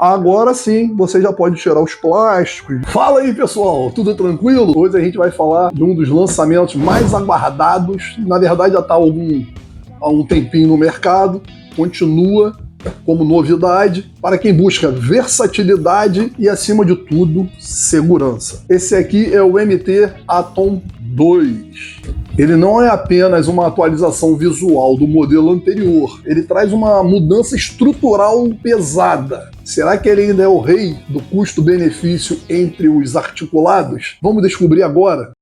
Agora sim, você já pode tirar os plásticos. Fala aí, pessoal, tudo tranquilo? Hoje a gente vai falar de um dos lançamentos mais aguardados. Na verdade, já está há um tempinho no mercado. Continua como novidade para quem busca versatilidade e, acima de tudo, segurança. Esse aqui é o MT Atom 2. Ele não é apenas uma atualização visual do modelo anterior, ele traz uma mudança estrutural pesada. Será que ele ainda é o rei do custo-benefício entre os articulados? Vamos descobrir agora.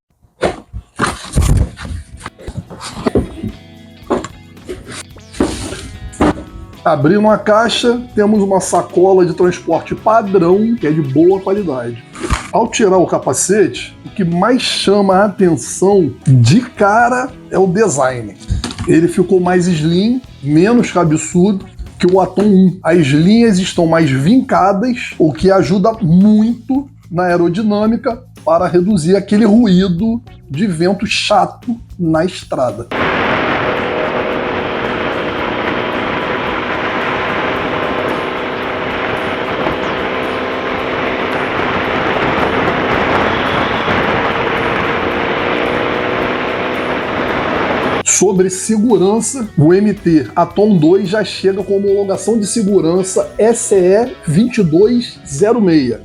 Abrindo a caixa, temos uma sacola de transporte padrão, que é de boa qualidade. Ao tirar o capacete, o que mais chama a atenção de cara é o design. Ele ficou mais slim, menos cabeçudo que o Atom 1. As linhas estão mais vincadas, o que ajuda muito na aerodinâmica para reduzir aquele ruído de vento chato na estrada. Sobre segurança, o MT Atom 2 já chega com homologação de segurança SE 2206.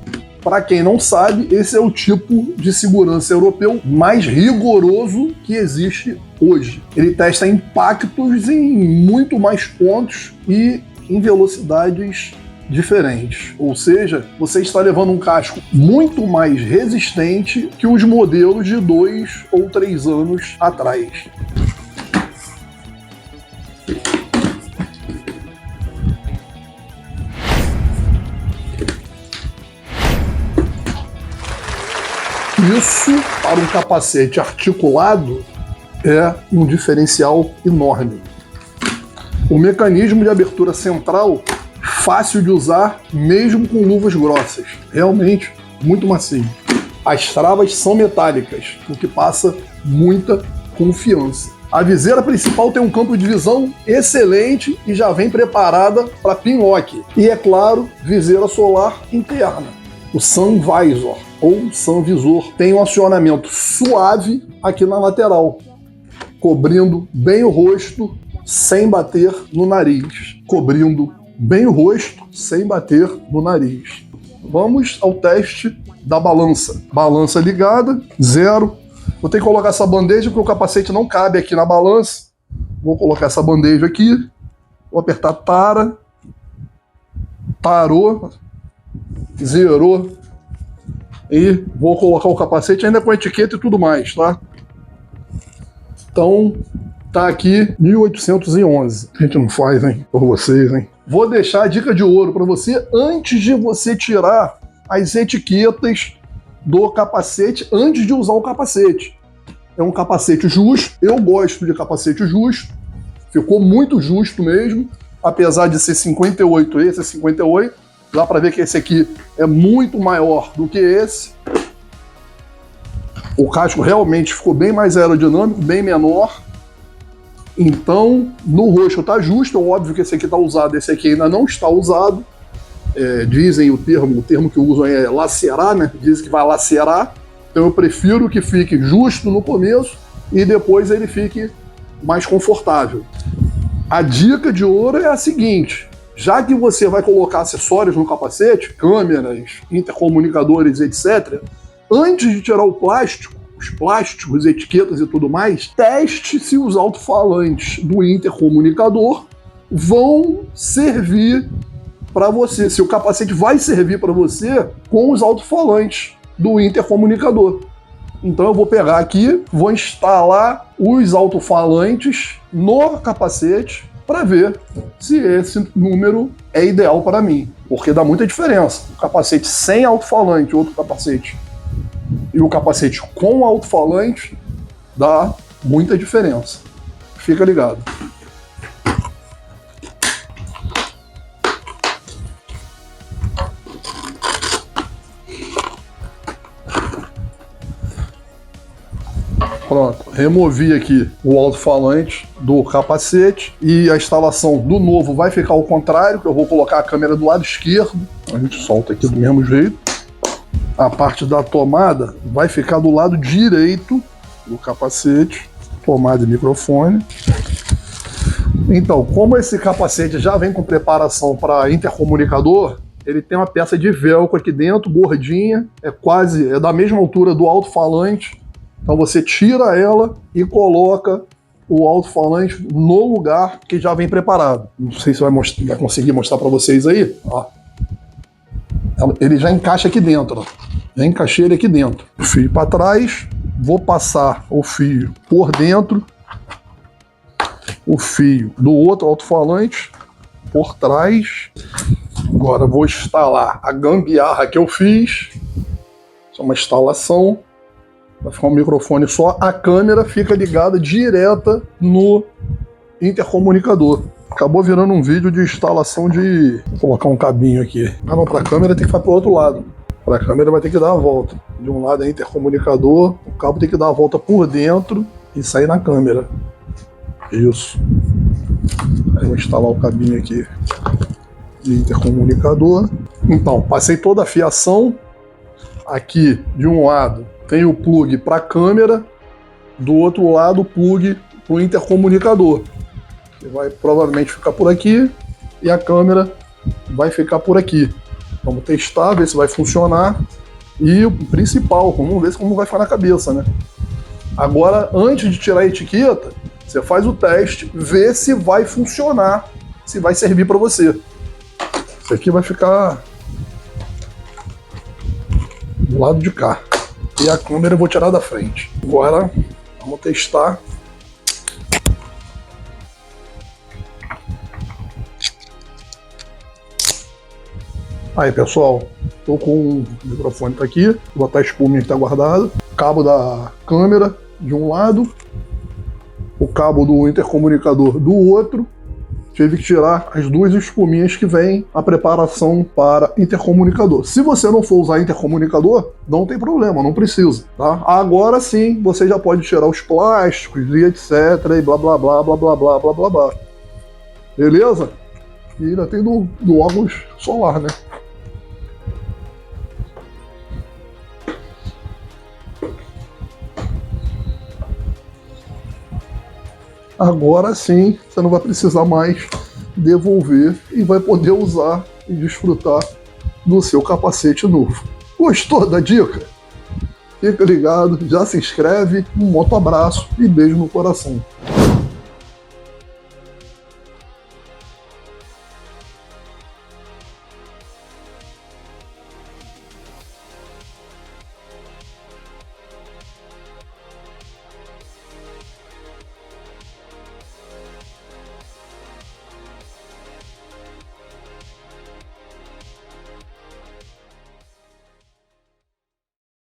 Para quem não sabe, esse é o tipo de segurança europeu mais rigoroso que existe hoje. Ele testa impactos em muito mais pontos e em velocidades diferentes. Ou seja, você está levando um casco muito mais resistente que os modelos de 2 ou 3 anos atrás. Isso, para um capacete articulado, é um diferencial enorme. O mecanismo de abertura central, fácil de usar, mesmo com luvas grossas. Realmente, muito macio. As travas são metálicas, o que passa muita confiança. A viseira principal tem um campo de visão excelente e já vem preparada para pinlock. E, é claro, viseira solar interna. O Sun Visor, ou Sun Visor, tem um acionamento suave aqui na lateral, cobrindo bem o rosto sem bater no nariz. Cobrindo bem o rosto sem bater no nariz. Vamos ao teste da balança. Balança ligada, 0. Vou ter que colocar essa bandeja porque o capacete não cabe aqui na balança. Vou colocar essa bandeja aqui. Vou apertar tara. Tarou. Zerou. E vou colocar o capacete ainda com etiqueta e tudo mais, tá? Então, tá aqui 1811. A gente não faz, hein? Por vocês, hein? Vou deixar a dica de ouro para você antes de você tirar as etiquetas do capacete, antes de usar o capacete. É um capacete justo. Eu gosto de capacete justo. Ficou muito justo mesmo. Apesar de ser 58, esse é 58. Dá para ver que esse aqui é muito maior do que esse. O casco realmente ficou bem mais aerodinâmico, bem menor. Então, no roxo tá justo. É óbvio que esse aqui tá usado, esse aqui ainda não está usado. Dizem o termo que usam é lacerar, né? Dizem que vai lacerar. Então eu prefiro que fique justo no começo e depois ele fique mais confortável. A dica de ouro é a seguinte: já que você vai colocar acessórios no capacete, câmeras, intercomunicadores, etc., antes de tirar o plástico, os plásticos, etiquetas e tudo mais, teste se os alto-falantes do intercomunicador vão servir para você, se o capacete vai servir para você com os alto-falantes do intercomunicador. Então eu vou pegar aqui, vou instalar os alto-falantes no capacete para ver se esse número é ideal para mim, porque dá muita diferença. O capacete sem alto-falante, outro capacete, e o capacete com alto-falante dá muita diferença. Fica ligado. Pronto, removi aqui o alto-falante do capacete e a instalação do novo vai ficar ao contrário, que eu vou colocar a câmera do lado esquerdo. A gente solta aqui do mesmo jeito. A parte da tomada vai ficar do lado direito do capacete, tomada e microfone. Então, como esse capacete já vem com preparação para intercomunicador, ele tem uma peça de velcro aqui dentro, gordinha, é da mesma altura do alto-falante. Então você tira ela e coloca o alto-falante no lugar que já vem preparado. Não sei se vai conseguir mostrar para vocês aí. Ó. Ele já encaixa aqui dentro. Ó. Já encaixei ele aqui dentro. O fio para trás, vou passar o fio por dentro, o fio do outro alto-falante por trás. Agora vou instalar a gambiarra que eu fiz. Isso é uma instalação. Vai ficar um microfone só. A câmera fica ligada direta no intercomunicador. Acabou virando um vídeo de instalação de... Vou colocar um cabinho aqui. Ah não, para a câmera tem que fazer para o outro lado. Para a câmera vai ter que dar a volta. De um lado é intercomunicador, o cabo tem que dar a volta por dentro e sair na câmera. Isso. Aí vou instalar o cabinho aqui de intercomunicador. Então, passei toda a fiação. Aqui, de um lado, tem o plug para a câmera, do outro lado o plug para o intercomunicador. Que vai provavelmente ficar por aqui e a câmera vai ficar por aqui. Vamos testar, ver se vai funcionar. E o principal, vamos ver como vai ficar na cabeça, né? Agora, antes de tirar a etiqueta, você faz o teste, vê se vai funcionar, se vai servir para você. Isso aqui vai ficar do lado de cá. E a câmera eu vou tirar da frente. Agora, vamos testar. Aí, pessoal, tô com o microfone tá aqui, vou botar a espuminha que tá guardado, cabo da câmera de um lado, o cabo do intercomunicador do outro. Tive que tirar as duas espuminhas que vem a preparação para intercomunicador. Se você não for usar intercomunicador, não tem problema, não precisa, tá? Agora sim, você já pode tirar os plásticos e etc, e blá blá blá blá blá blá blá blá blá. Beleza? E ainda tem do óculos solar, né? Agora sim, você não vai precisar mais devolver e vai poder usar e desfrutar do seu capacete novo. Gostou da dica? Fica ligado, já se inscreve, um moto abraço e beijo no coração.